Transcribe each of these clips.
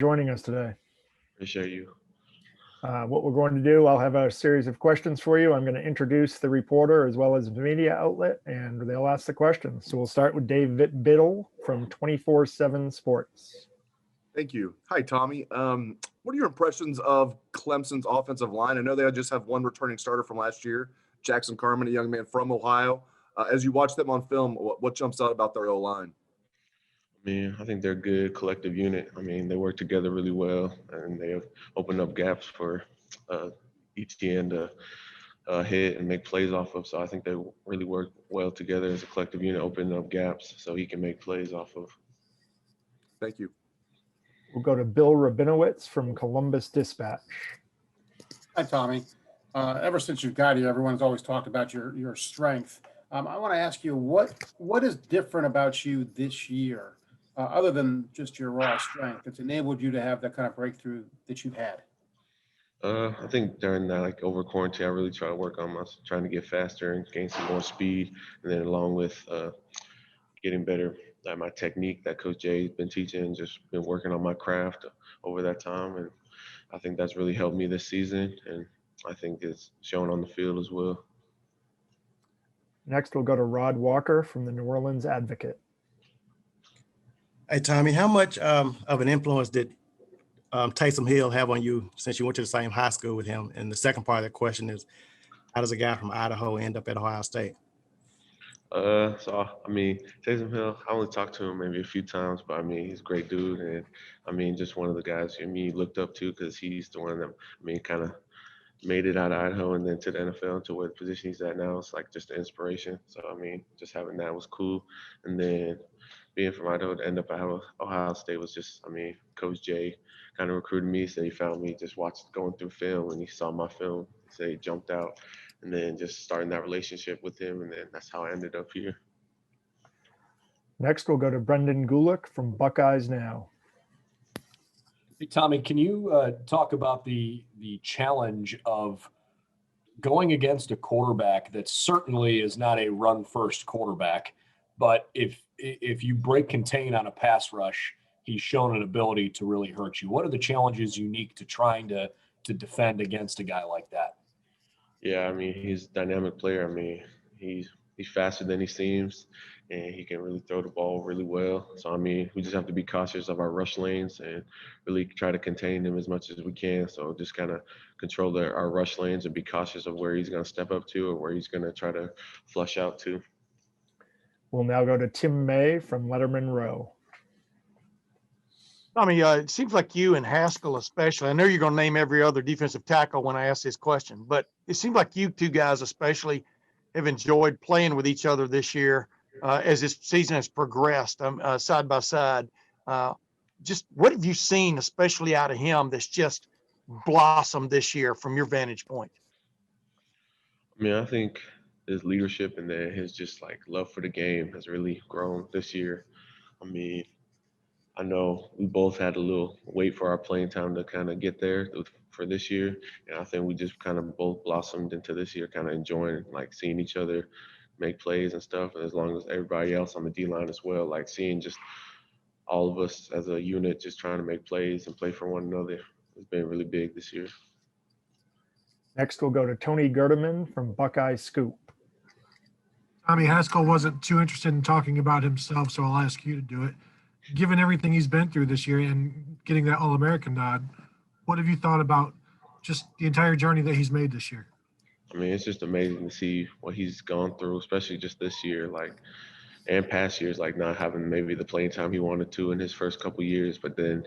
Joining us today. Appreciate you. What we're going to do, I'll have a series of questions for you. I'm going to introduce the reporter as well as the media outlet, and they'll ask the questions. So we'll start with Dave Biddle from 24/7 Sports. Thank you. Hi, Tommy. What are your impressions of Clemson's offensive line? I know they just have one returning starter from last year, Jackson Carman, a young man from Ohio. As you watch them on film, what jumps out about their O-line? I think they're a good collective unit. They work together really well, and they have opened up gaps for ETN to hit and make plays off of. So I think they really work well together as a collective unit, opening up gaps so he can make plays off of. Thank you. We'll go to Bill Rabinowitz from Columbus Dispatch. Hi, Tommy. Ever since you got here, everyone's always talked about your strength. I want to ask you, what is different about you this year, other than just your raw strength, that's enabled you to have that kind of breakthrough that you've had? I think during that, over quarantine, I really try to work on trying to get faster and gain some more speed, and then along with getting better at my technique that Coach Jay's been teaching, and just been working on my craft over that time, and I think that's really helped me this season, and I think it's shown on the field as well. Next, we'll go to Rod Walker from the New Orleans Advocate. Hey, Tommy, how much of an influence did Taysom Hill have on you since you went to the same high school with him? And the second part of the question is, how does a guy from Idaho end up at Ohio State? Taysom Hill, I only talked to him maybe a few times, but he's a great dude, and just one of the guys looked up to, because he's the one that kind of made it out of Idaho and then to the NFL, to where the position he's at now. It's like just an inspiration. So just having that was cool, and then being from Idaho to end up at Ohio State was just, Coach Jay kind of recruited me, so he found me just going through film, and he saw my film, so he jumped out, and then just starting that relationship with him, and then that's how I ended up here. Next, we'll go to Brendan Gulick from Buckeyes Now. Hey, Tommy, can you talk about the challenge of going against a quarterback that certainly is not a run-first quarterback, but if you break contain on a pass rush, he's shown an ability to really hurt you. What are the challenges unique to trying to defend against a guy like that? Yeah, he's a dynamic player. He's faster than he seems, and he can really throw the ball really well. So, we just have to be cautious of our rush lanes and really try to contain him as much as we can. So just kind of control our rush lanes and be cautious of where he's going to step up to or where he's going to try to flush out to. We'll now go to Tim May from Letterman Row. It seems like you and Haskell especially, I know you're going to name every other defensive tackle when I ask this question, but it seems like you two guys especially have enjoyed playing with each other this year as this season has progressed side by side. Just what have you seen, especially out of him, that's just blossomed this year from your vantage point? I think his leadership and then his just love for the game has really grown this year. I know we both had a little wait for our playing time to kind of get there for this year, and I think we just kind of both blossomed into this year, kind of enjoying seeing each other make plays and stuff. And as long as everybody else on the D-line as well, seeing just all of us as a unit just trying to make plays and play for one another has been really big this year. Next, we'll go to Tony Gerdeman from Buckeye Scoop. Tommy, Haskell wasn't too interested in talking about himself, so I'll ask you to do it. Given everything he's been through this year and getting that All-American nod, what have you thought about just the entire journey that he's made this year? It's just amazing to see what he's gone through, especially just this year, and past years, not having maybe the playing time he wanted to in his first couple years, but then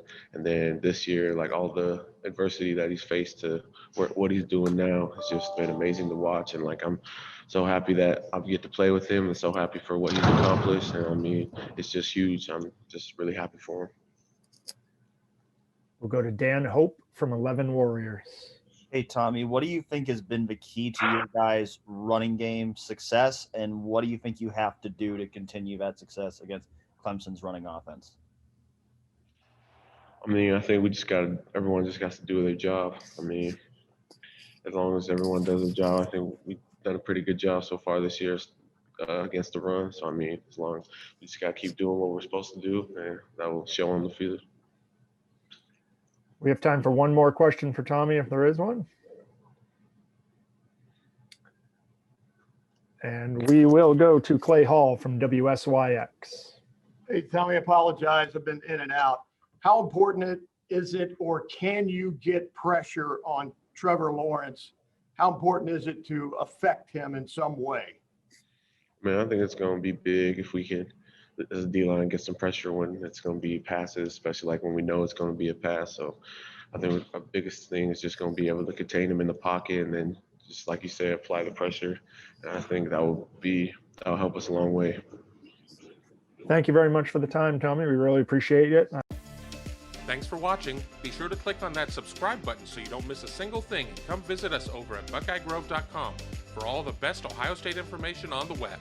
this year, all the adversity that he's faced to what he's doing now has just been amazing to watch. And I'm so happy that I get to play with him, and so happy for what he's accomplished. And it's just huge. I'm just really happy for him. We'll go to Dan Hope from 11 Warriors. Hey, Tommy, what do you think has been the key to your guys' running game success, and what do you think you have to do to continue that success against Clemson's running offense? I think everyone just got to do their job. As long as everyone does their job, I think we've done a pretty good job so far this year against the run. So, as long as we just got to keep doing what we're supposed to do, and that will show on the field. We have time for one more question for Tommy, if there is one. And we will go to Clay Hall from WSYX. Hey, Tommy, I apologize. I've been in and out. How important is it, or can you get pressure on Trevor Lawrence? How important is it to affect him in some way? Man, I think it's going to be big if we can, as a D-line, get some pressure when it's going to be passes, especially like when we know it's going to be a pass. So I think our biggest thing is just going to be able to contain him in the pocket and then, just like you say, apply the pressure. And I think that'll help us a long way. Thank you very much for the time, Tommy. We really appreciate it. Thanks for watching. Be sure to click on that subscribe button so you don't miss a single thing, and come visit us over at BuckeyeGrove.com for all the best Ohio State information on the web.